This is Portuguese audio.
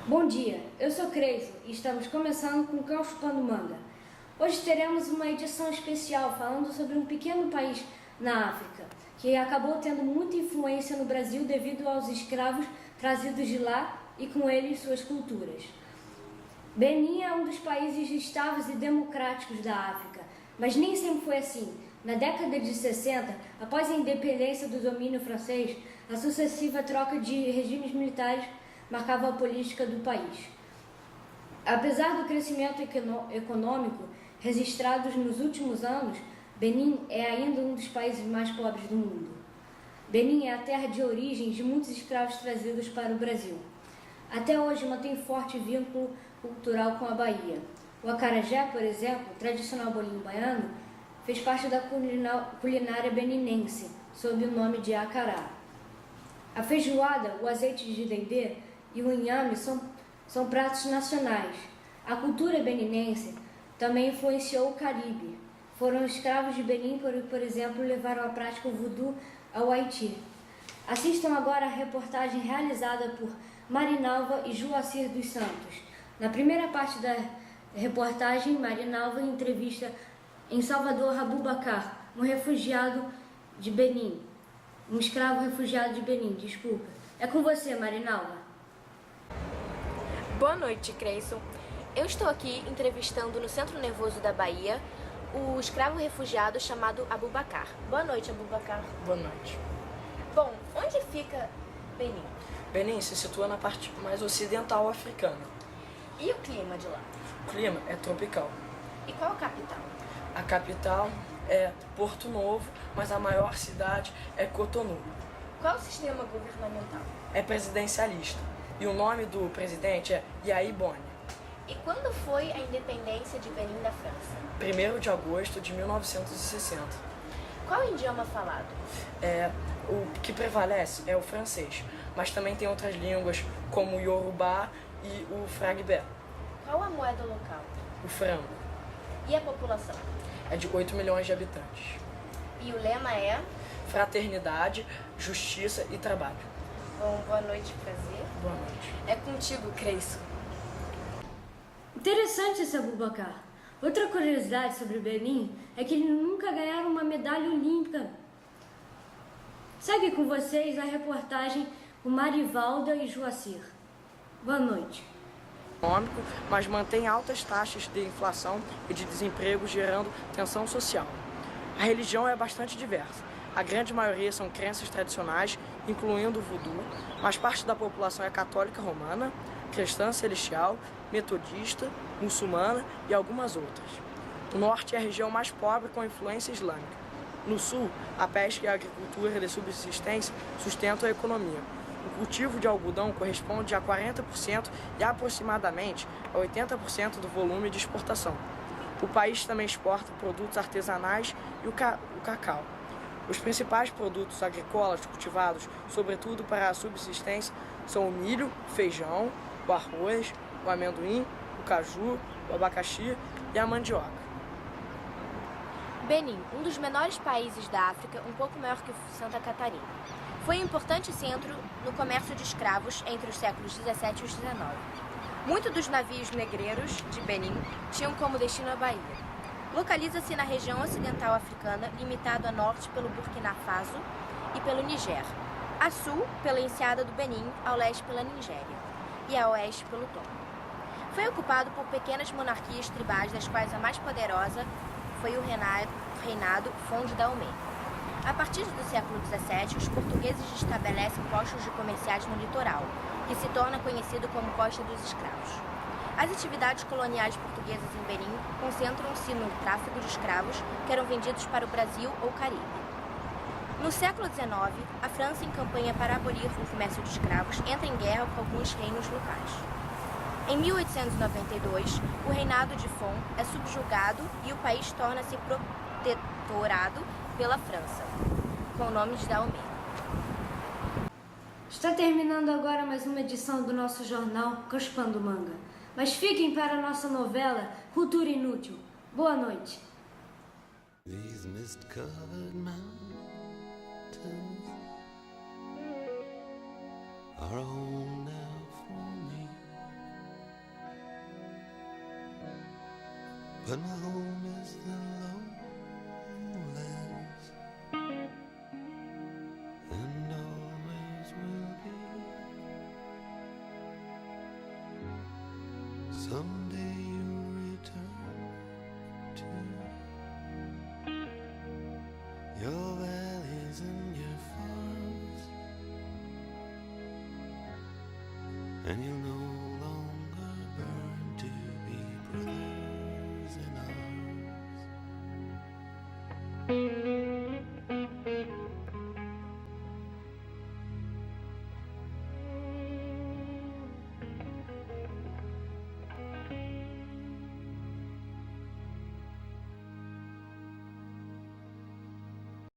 Bom dia, eu sou Creiso e estamos começando com o Cão Chupando Manga. Hoje teremos uma edição especial falando sobre um pequeno país na África, que acabou tendo muita influência no Brasil devido aos escravos trazidos de lá e com eles suas culturas. Benin é um dos países estáveis e democráticos da África, mas nem sempre foi assim. Na década de 60, após a independência do domínio francês, a sucessiva troca de regimes militares marcava a política do país. Apesar do crescimento econômico registrado nos últimos anos, Benin é ainda um dos países mais pobres do mundo. Benin é a terra de origem de muitos escravos trazidos para o Brasil. Até hoje mantém forte vínculo cultural com a Bahia. O acarajé, por exemplo, tradicional bolinho baiano, fez parte da culinária beninense, sob o nome de acará. A feijoada, o azeite de dendê e o inhame são pratos nacionais. A cultura beninense também influenciou o Caribe. Foram escravos de Benin, por exemplo, levaram a prática voodoo ao Haiti. Assistam agora a reportagem realizada por Marinalva e Joacir dos Santos. Na primeira parte da reportagem, Marinalva entrevista em Salvador Abubakar, um escravo refugiado de Benin, desculpa. É com você, Marinalva. Boa noite, Creyson. Eu estou aqui entrevistando no Centro Nervoso da Bahia o escravo refugiado chamado Abubakar. Boa noite, Abubakar. Boa noite. Bom, onde fica Benin? Benin se situa na parte mais ocidental africana. E o clima de lá? O clima é tropical. E qual a capital? A capital é Porto Novo, mas a maior cidade é Cotonou. Qual o sistema governamental? É presidencialista. E o nome do presidente é Yayi Boni. E quando foi a independência de Benin da França? 1º de agosto de 1960. Qual o idioma falado? O que prevalece é o francês, mas também tem outras línguas como o Yorubá e o Fragbé. Qual a moeda local? O frango. E a população? É de 8 milhões de habitantes. E o lema é? Fraternidade, justiça e trabalho. Bom, boa noite, prazer. Boa noite. É contigo, Creyson. Interessante esse Abubakar. Outra curiosidade sobre Benin é que eles nunca ganharam uma medalha olímpica. Segue com vocês a reportagem com Marivalda e Joacir. Boa noite. Econômico, mas mantém altas taxas de inflação e de desemprego, gerando tensão social. A religião é bastante diversa. A grande maioria são crenças tradicionais, incluindo o voodoo, mas parte da população é católica romana, cristã celestial, metodista, muçulmana e algumas outras. O norte é a região mais pobre com influência islâmica. No sul, a pesca e a agricultura de subsistência sustentam a economia. O cultivo de algodão corresponde a 40% e aproximadamente a 80% do volume de exportação. O país também exporta produtos artesanais e o cacau. Os principais produtos agrícolas cultivados, sobretudo para a subsistência, são o milho, o feijão, o arroz, o amendoim, o caju, o abacaxi e a mandioca. Benin, um dos menores países da África, um pouco maior que Santa Catarina. Foi um importante centro no comércio de escravos entre os séculos 17 e os 19. Muitos dos navios negreiros de Benin tinham como destino a Bahia. Localiza-se na região ocidental africana, limitado a norte pelo Burkina Faso e pelo Niger, a sul pela enseada do Benin, ao leste pela Nigéria e a oeste pelo Togo. Foi ocupado por pequenas monarquias tribais, das quais a mais poderosa foi o reinado Fonde Daomé. A partir do século XVII, os portugueses estabelecem postos de comerciais no litoral, que se torna conhecido como Costa dos Escravos. As atividades coloniais portuguesas em Benin concentram-se no tráfico de escravos que eram vendidos para o Brasil ou Caribe. No século XIX, a França, em campanha para abolir o comércio de escravos, entra em guerra com alguns reinos locais. Em 1892, o reinado de Fon é subjugado e o país torna-se protetorado pela França, com o nome de Daomé. Está terminando agora mais uma edição do nosso jornal Cão Chupando Manga. Mas fiquem para a nossa novela Cultura Inútil. Boa noite. These mist-covered mountains are home now for me. but my home is the lowlands, and always will be. Someday you'll return to your valleys and your farms, and you'll no longer burn to be brothers in arms.